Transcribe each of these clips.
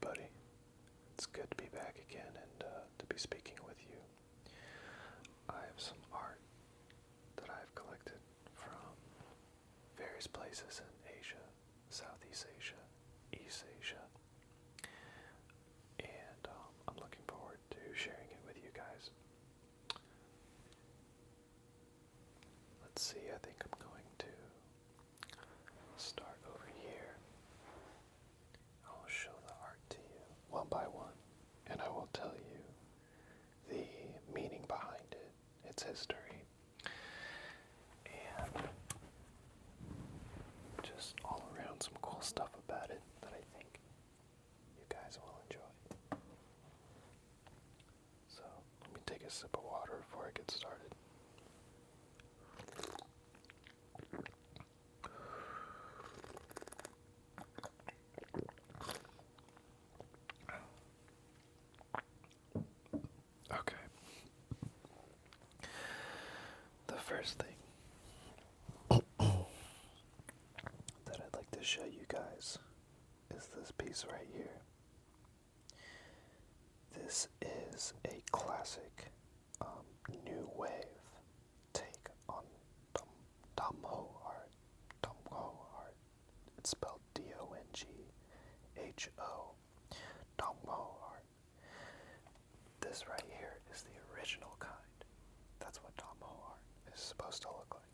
everybody. It's good to be back again and to be speaking with you. I have some art that I've collected from various places in Asia, Southeast Asia, East Asia, and I'm looking forward to sharing it with you guys. Let's see, I think I'm going to start over here. I'll show the art to you one by one, and I will tell you the meaning behind it, its history, and just all around some cool stuff about it that I think you guys will enjoy. So, let me take a sip of water before I get started. Okay. The first thing that I'd like to show you guys is this piece right here. This is a classic new wave take on Dongho art. Dongho art. It's spelled D-O-N-G-H-O. Dongho art. This right here is the original kind. That's what Dongho art is supposed to look like.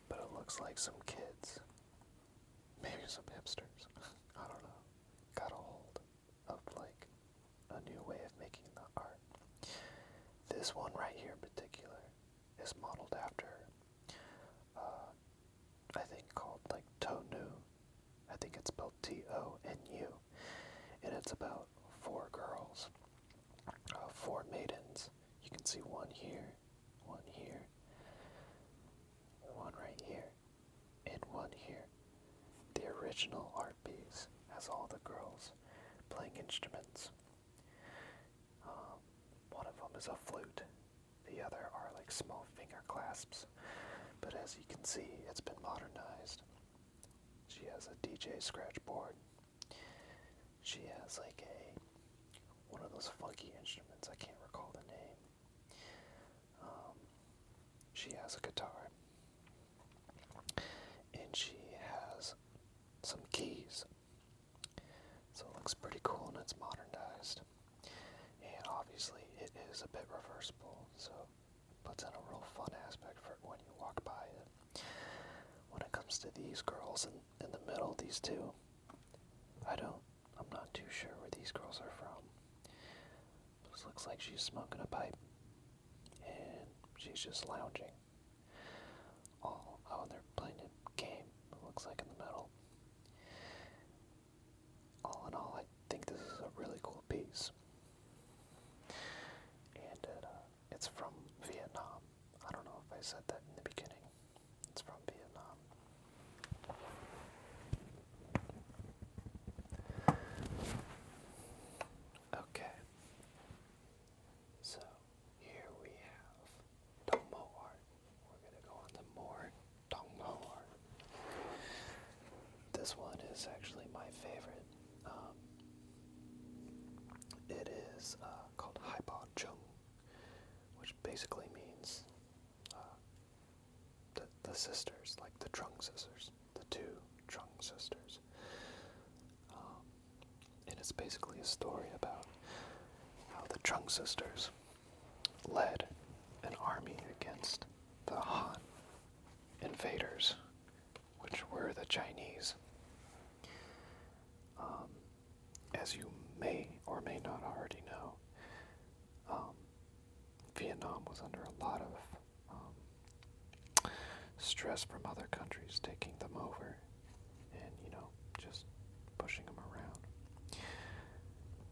But it looks like some kids, maybe some hipsters, I don't know, got a hold of like a new way of making the art. This one right here in particular is modeled after, I think called like Tonu. I think it's spelled T-O-N-U. And it's about 4 girls, 4 maidens. You can see one here, one here, one right here, and one here. The original art piece has all the girls playing instruments. One of them is a flute. The other are like small finger clasps. But as you can see, it's been modernized. She has a DJ scratch board. She has like one of those funky instruments. I can't recall the name. She has a guitar. And she has some keys. So it looks pretty cool and it's modernized. And obviously it is a bit reversible, so it puts in a real fun aspect for when you walk by it. When it comes to these girls in the middle, these two, I'm not too sure where these girls are from. This looks like she's smoking a pipe, and she's just lounging. And they're playing a game, it looks like, in the middle. All in all, I think this is a really cool piece. And it's from Vietnam. I don't know if I said that in the beginning. It's from Vietnam. Okay. So, here we have Dongmo art. We're going to go on to more Dongmo art. This one is actually my favorite. It is called Haibao Chung, which basically means the sisters, like the Trung sisters, the 2 Trung sisters. And it's basically a story about how the Trung sisters led an army against the Han invaders, which were the Chinese. As you may or may not already know, Vietnam was under a lot of stress from other countries taking them over and, just pushing them around.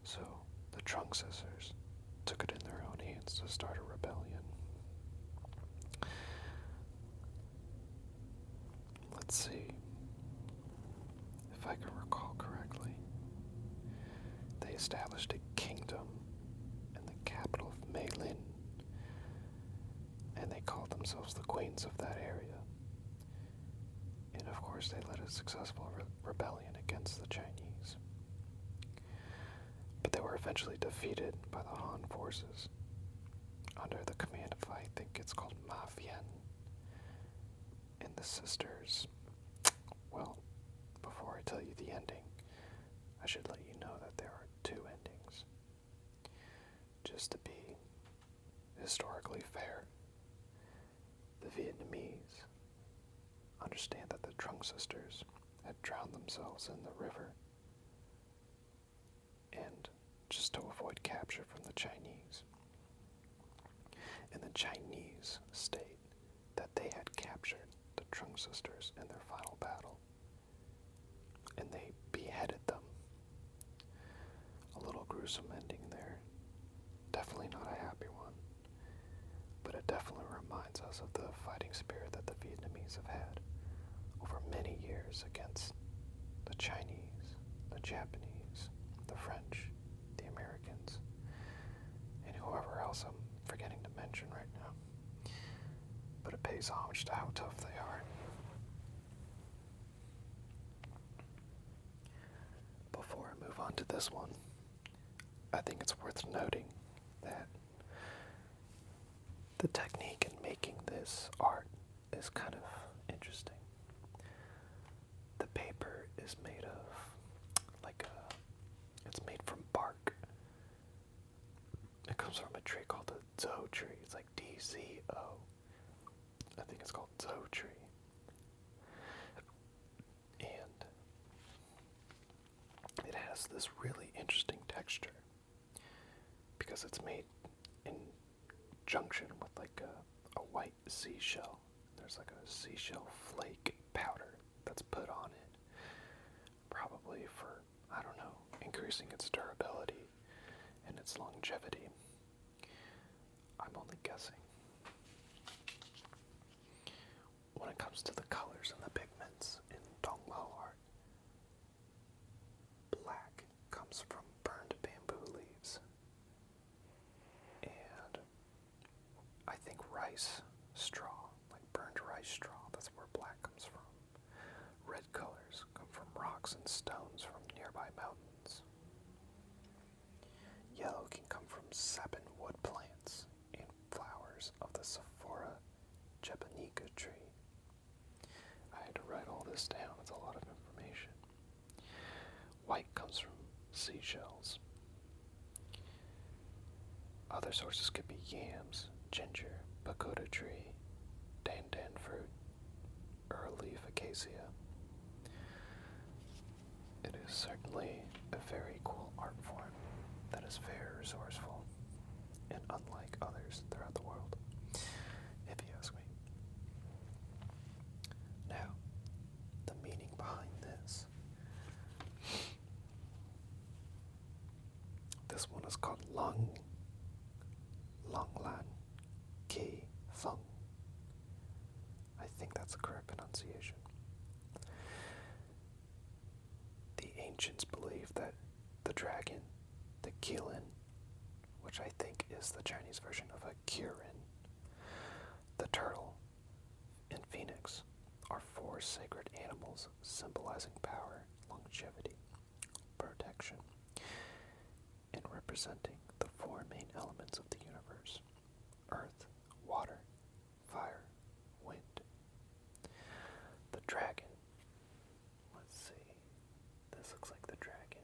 So the Trung sisters took it in their own hands to start a rebellion. Let's see if I can recall correctly. They established a kingdom in the capital of Meilin, and they called themselves the queens of that area. And of course they led a successful rebellion against the Chinese. eventually defeated by the Han forces under the command of, I think it's called Ma Vian. And the sisters, well, before I tell you the ending, I should let you know that there are two endings. Just to be historically fair, the Vietnamese understand that the Trung sisters had drowned themselves in the river, and just to avoid capture from the Chinese. And the Chinese state that they had captured the Trung sisters in their final battle, and they beheaded them. A little gruesome ending there. Definitely not a happy one, but it definitely reminds us of the fighting spirit that the Vietnamese have had over many years against the Chinese, the Japanese, the French, the Americans, and whoever else I'm forgetting to mention right now. But it pays homage to how tough they are. Before I move on to this one, I think it's worth noting that the technique in making this art is kind of interesting. The paper is made of it's made from bark. It comes from a tree called the Zo tree. It's like DZO. I think it's called Zo tree. And it has this really interesting texture because it's made in junction with like a white seashell. There's like a seashell flake powder that's put on it, probably for, I don't know, increasing its durability and its longevity. I'm only guessing. When it comes to the colors and the pigments in Dongmo art, black comes from burned bamboo leaves, and I think rice straw, like burned rice straw, that's where black comes from. Red colors come from rocks and stones from nearby mountains. Yellow can come from sappan wood plants and flowers of the Sephora japonica tree. I had to write all this down, it's a lot of information. White comes from seashells. Other sources could be yams, ginger, pagoda tree, dandan fruit, earl leaf acacia. It is certainly a very cool art form that is very resourceful and unlike others throughout the world, if you ask me. Now, the meaning behind this. This one is called Long Lan Ki Feng. I think that's the correct pronunciation. The ancients believed that the dragon, the Qilin, which I think is the Chinese version of a Kirin, the turtle, and phoenix are four sacred animals symbolizing power, longevity, protection, and representing the four main elements of the universe: earth, water, fire, wind. The dragon, let's see, this looks like the dragon.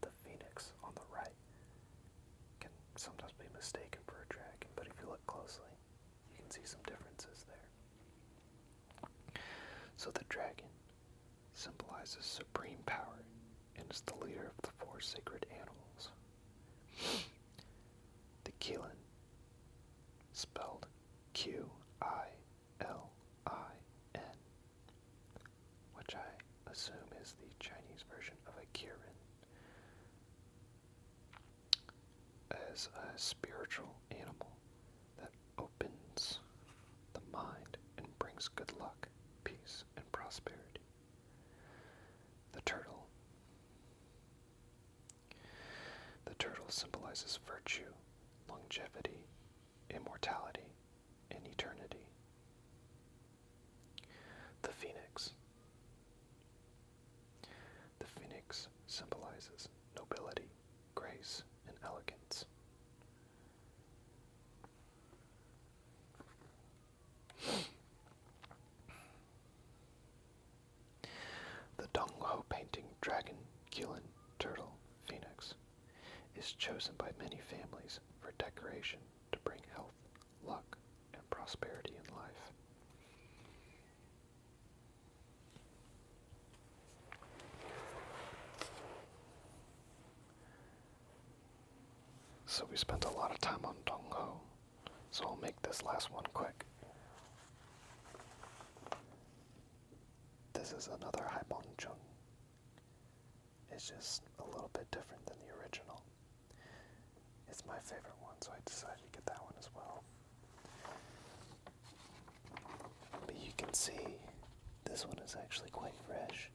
The phoenix on the right can sometimes be mistaken for a dragon, but if you look closely, you can see some differences there. So the dragon symbolizes supreme power and is the leader of the four sacred animals. The Qilin, spelled Qilin, which I assume is the Chinese version of a Kirin, as a spiritual animal that opens the mind and brings good luck, peace, and prosperity. The turtle. The turtle symbolizes virtue, longevity, immortality, and eternity. The phoenix. The phoenix symbolizes nobility, grace, and Gillen turtle phoenix is chosen by many families for decoration to bring health, luck, and prosperity in life. So we spent a lot of time on Dong Ho, so I'll make this last one quick. This is another Haibongjung. It's just a little bit different than the original. It's my favorite one, so I decided to get that one as well. But you can see this one is actually quite fresh,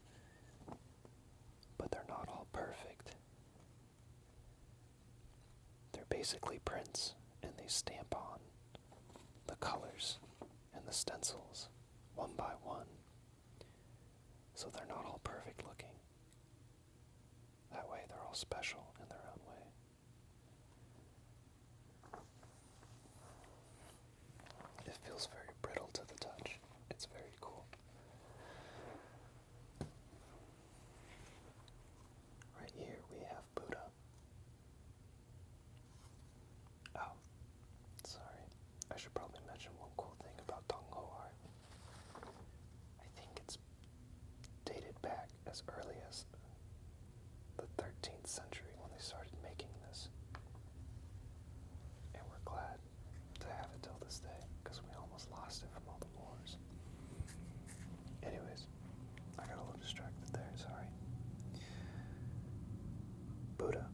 but they're not all perfect. They're basically prints, and they stamp on the colors and the stencils one by one. So they're not all perfect looking. That way they're all special in their own way. It feels very brittle to the touch. It's very cool. Right here we have Buddha. Oh, sorry. I should probably mention one cool thing about Dong Ho art. I think it's dated back as early as the 13th century when they started making this. And we're glad to have it till this day, because we almost lost it from all the wars. Anyways, I got a little distracted there, sorry. Buddha.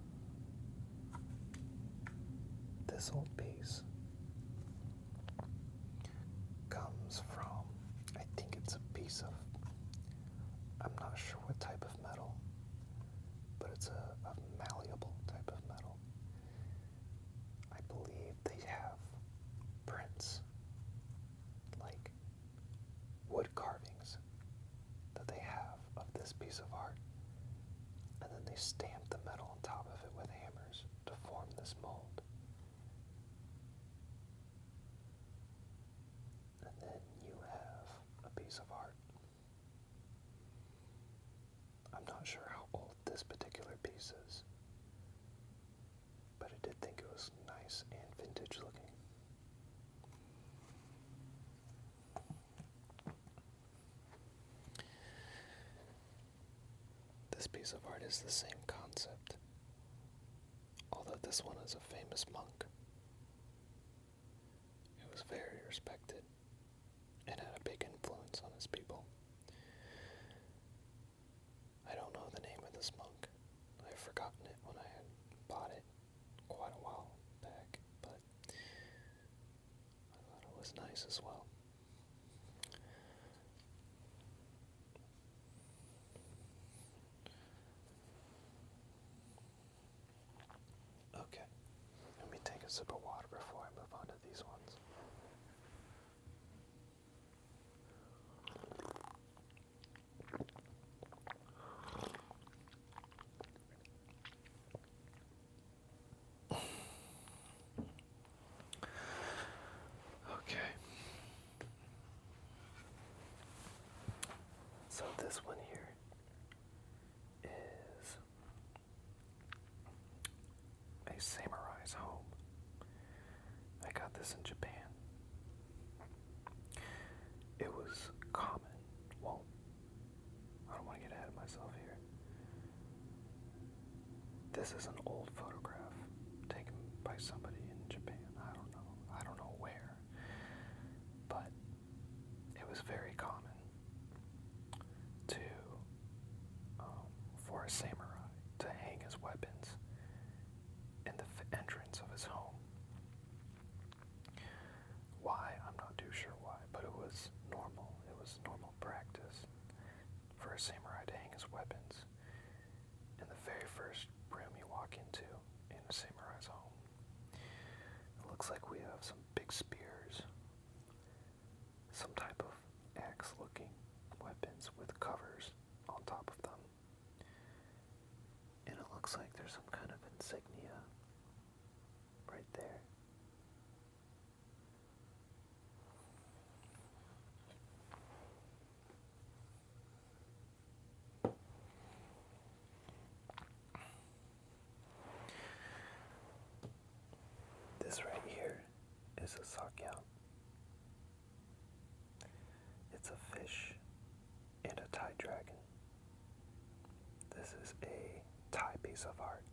This old piece comes from, I think it's a piece of, I'm not sure what type of metal, but it's a malleable type of metal. I believe they have prints, like wood carvings, that they have of this piece of art, and then they stamp the metal on top of it with hammers to form this mold. And then you have a piece of art. I'm not sure how old this particular piece is, but I did think it was nice and vintage looking. This piece of art is the same concept, although this one is a famous monk. He was very respected and had a big influence on his people. I don't know the name of this monk. I've forgotten it when I had bought it quite a while back, but I thought it was nice as well. Okay, let me take a sip of water before I move on to these ones. Okay. So this one here is a samurai's home. I got this in Japan. It was common. Well, I don't want to get ahead of myself here. This is an old photograph taken by somebody in Japan. I don't know where. But it was very common to, for a samurai to hang his weapons in the entrance of his home. Why? I'm not too sure why, but it was normal. It was normal practice for a samurai to hang his weapons in the very first room you walk into in a samurai's home. It looks like we have some big spears, some type of axe-looking weapons with covers on top of them. And it looks like there's some kind of insignia right there. piece of art.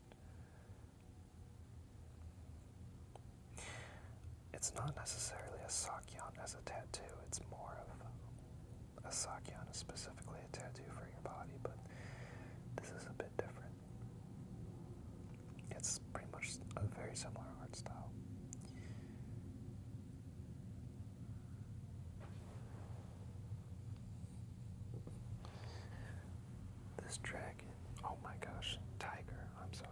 It's not necessarily a sakyan as a tattoo, it's more of a sakyan is specifically a tattoo for your body, but this is a bit different. It's pretty much a very similar art style. This dragon, oh my gosh, tiger, I'm sorry,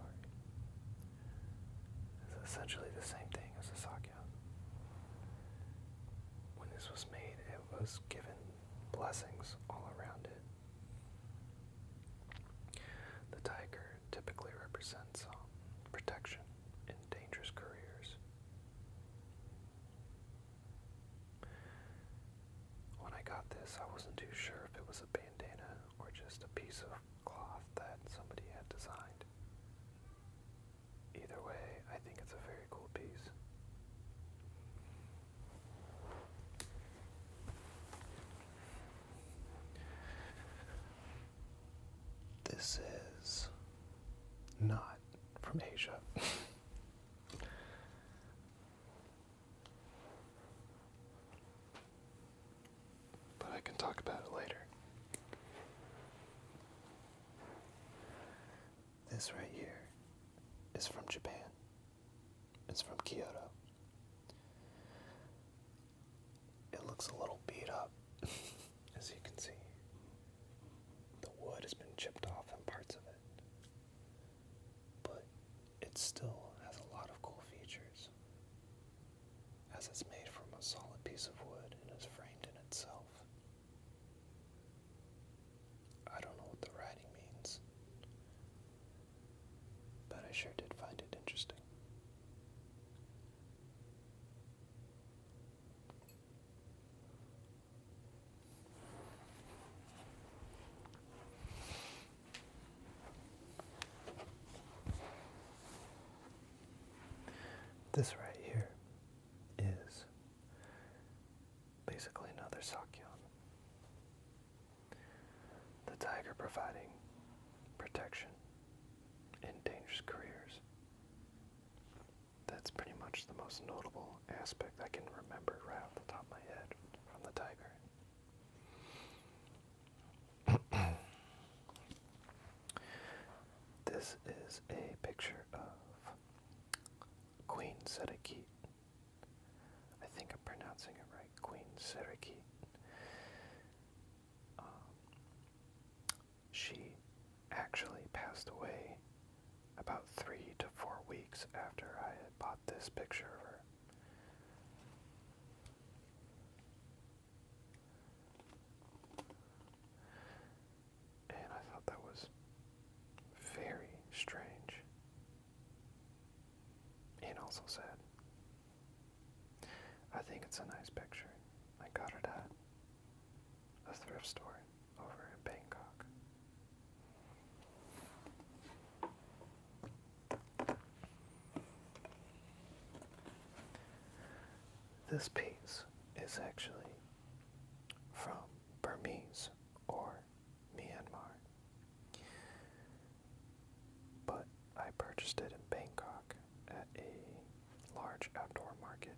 is essentially the same thing as a sakyan. When this was made, it was given blessings all around it. The tiger typically represents protection in dangerous careers. When I got this, I wasn't too sure if it was a bandana or just a piece of cloth that somebody had designed. Either way, I think it's a very cool piece. This is not from Asia. But I can talk about it later. This right here is from Japan. It's from Kyoto. It looks a little beat up, as you can see. The wood has been chipped off in parts of it, but it still has a lot of cool features, as it's made from a solid piece of wood and is framed in itself. I don't know what the writing means, but I sure did find it interesting. This right here is basically another sakyan. The tiger providing protection in dangerous careers. That's pretty much the most notable aspect I can remember right off the top of my head from the tiger. This is a picture of Queen Serekit. I think I'm pronouncing it right. Queen Serekit. She actually passed away about 3 to 4 weeks after I had bought this picture of her. And I thought that was very strange and also sad. I think it's a nice picture. I got it at a thrift store over in Bangkok. This piece is actually from Burmese or Myanmar, but I purchased it in Bangkok at a large outdoor market.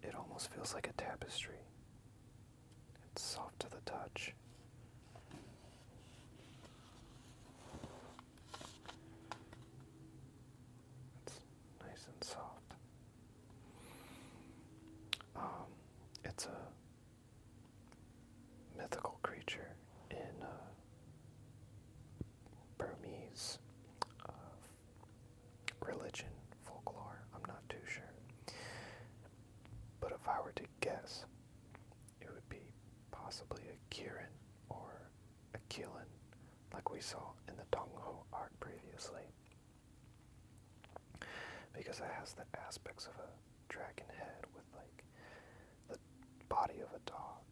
It almost feels like a tapestry. It's soft to the touch. It's nice and soft. It's a mythical creature in Burmese religion, folklore. I'm not too sure. But if I were to guess, it would be possibly a Kirin or a Keelan, like we saw in the Dongho art previously. Because it has the aspects of a dragon head with like the body of a dog.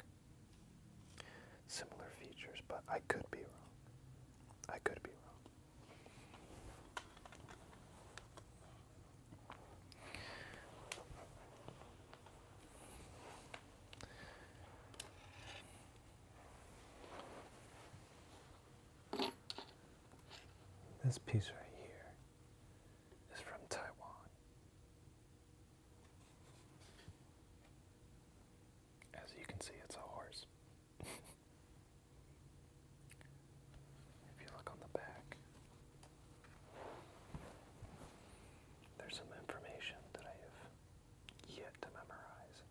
Similar features, but I could be wrong. I could be wrong. This piece right here is from Taiwan. As you can see, it's a horse. If you look on the back, there's some information that I have yet to memorize.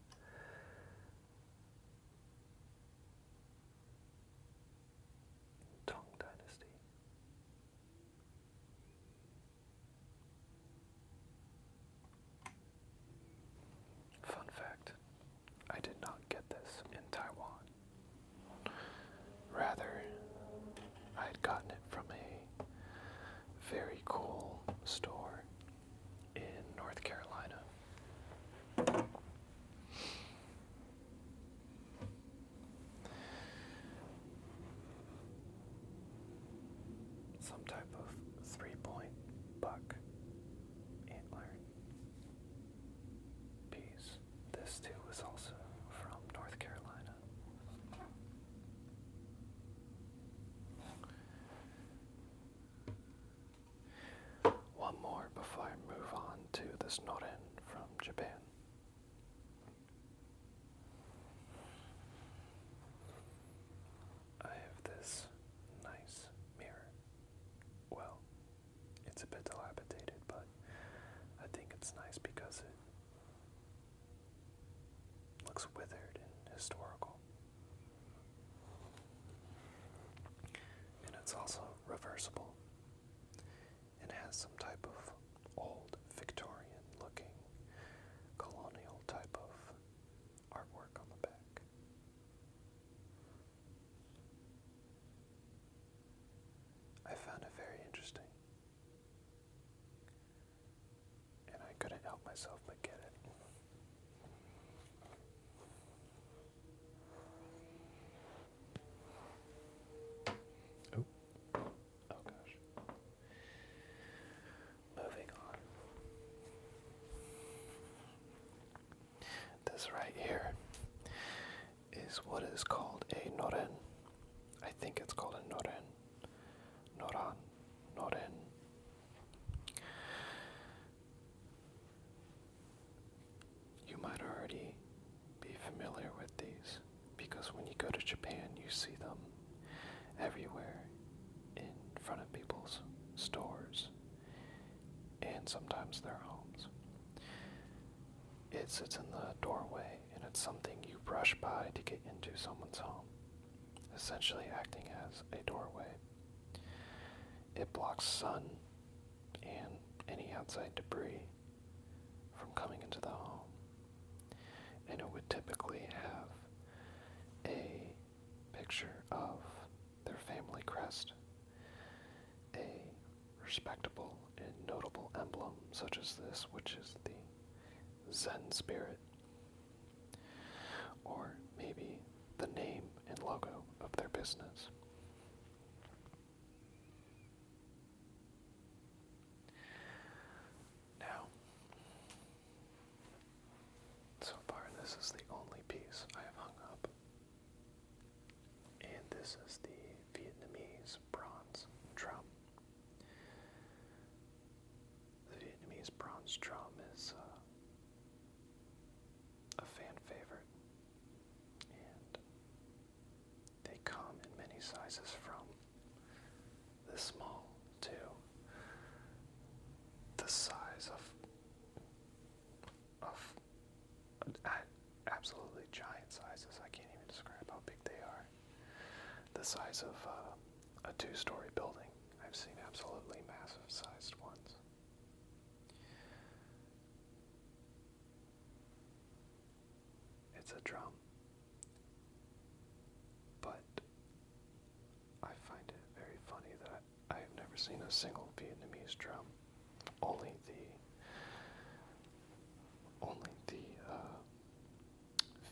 Tang Dynasty. Fun fact, I did not get this in Taiwan. Rather, I had gotten it from a very cool store in North Carolina. Some type of 3-point buck antler piece. This too was also from North Carolina. One more before I move on to this noren from Japan. I have this nice mirror. Well, it's a bit dilapidated, but I think it's nice because it looks withered and historical. And it's also reversible. It has some type of old Victorian looking colonial type of artwork on the back. I found it very interesting, and I couldn't help myself but get it. Oh, oh gosh. Moving on. This right here is what is called a noren. I think it's called a noren. Noran. Noren. You might already be familiar with these because when you go to Japan, you see them everywhere in front of people's stores and sometimes their homes. It sits in the doorway and it's something you brush by to get into someone's home, essentially acting as a doorway. It blocks sun and any outside debris from coming into the home. And it would typically have a picture of their family crest, a respectable and notable emblem such as this, which is the Zen spirit, or maybe the name and logo of their business. Now, so far this is the only piece I have hung up, and this is the Vietnamese bronze drum. The Vietnamese bronze drum is a fan favorite, and they come in many sizes from this small to the size of absolutely giant sizes. I can't even describe how big they are. The size of a 2-story building. I've seen absolutely massive sized ones. It's a drum, but I find it very funny that I've never seen a single Vietnamese drum. Only the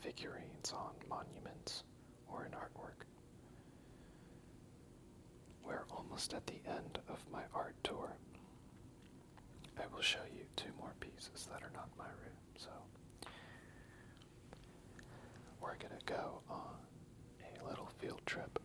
figurines on monuments or in artwork. We're almost at the end of my art tour. I will show you 2 more pieces that are not my room, so we're gonna go on a little field trip.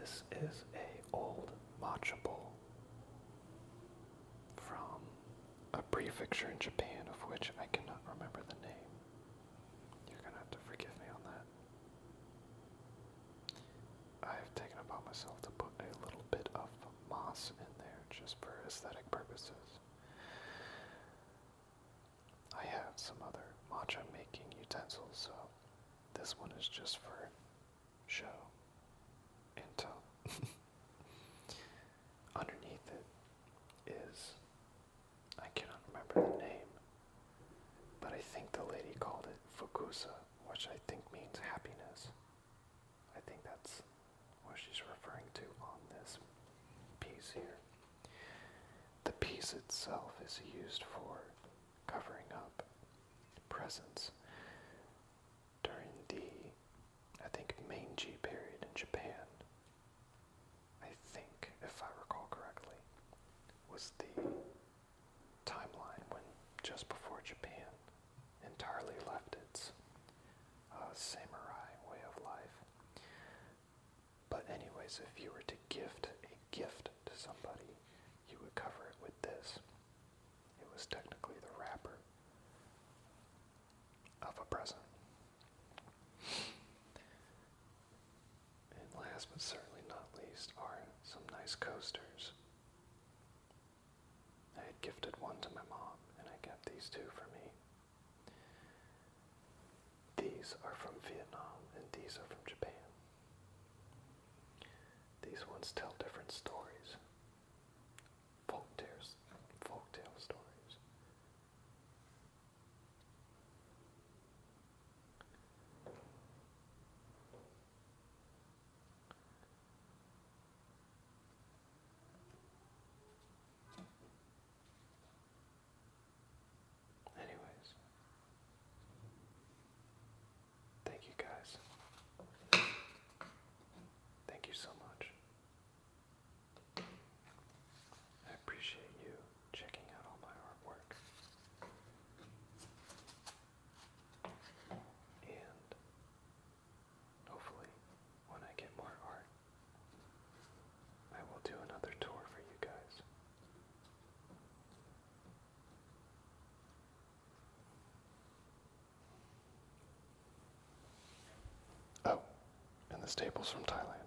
This is a old matcha bowl from a prefecture in Japan of which I cannot remember the name. You're gonna have to forgive me on that. I've taken upon myself to put a little bit of moss in there just for aesthetic purposes. I have some other matcha making utensils, so this one is just for show and tell. Underneath it is, I cannot remember the name, but I think the lady called it fukusa, which I think means happiness. I think that's what she's referring to on this piece here. The piece itself is used for covering up presents during the, I think, Meiji period in Japan. I think, if I recall correctly, was the timeline when just before Japan entirely left its samurai way of life. But anyways, if you were to gift a gift to somebody, you would cover it with this. It was technically the wrapper of a present. And last but certainly not least are some nice coasters. I had gifted one to my mom, and I kept these two for me. These are from Vietnam, and these are from Japan. These ones tell different stories. Folktale stories. Anyways, thank you guys. Thank you so much. I appreciate you checking out all my artwork. And hopefully, when I get more art, I will do another tour for you guys. Oh, and the staples from Thailand.